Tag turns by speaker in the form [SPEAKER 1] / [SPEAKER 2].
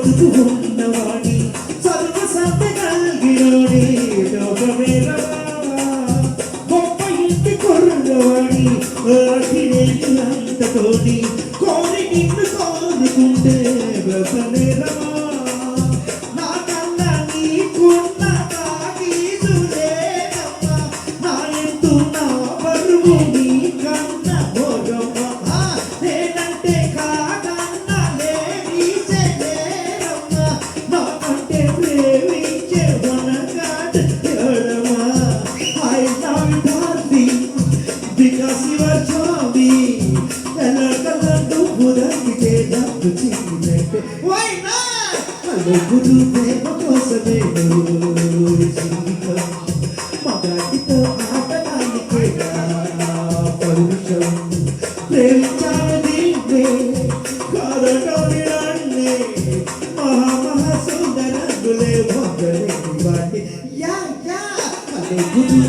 [SPEAKER 1] బతుకు ఉన్నవాడి సర్వ సంతగలిగినోడి లోకమేరవా గొప్ప ఇంటి కొర్రవాడి అంతతోటి కోరి నిన్ను కోరుకుంటే బ్రతనేరవా నాకన్నా నీకున్న తాగీదులేనమ్మా నా ఎందు నా బరువు నీకన్న భోగమ్మా నేనంటే కాదన్నా లేడీసేలేరమ్మా నాకంటే ప్రేమించే వనగాడు ఎవడమ్మా I love you darling because you are charming ఎలకలంటూ బురకితే డబ్బు చిన్నట్టే why not అలుగుడు ప్రేమ కోసమే జీవితం మగాడితో ఆటలానికే పౌరుషం ప్రేమించాలి కారణాన్ని నన్నే మహామహా సుందరంగులే వందలేని వాటి యా అలుగుడు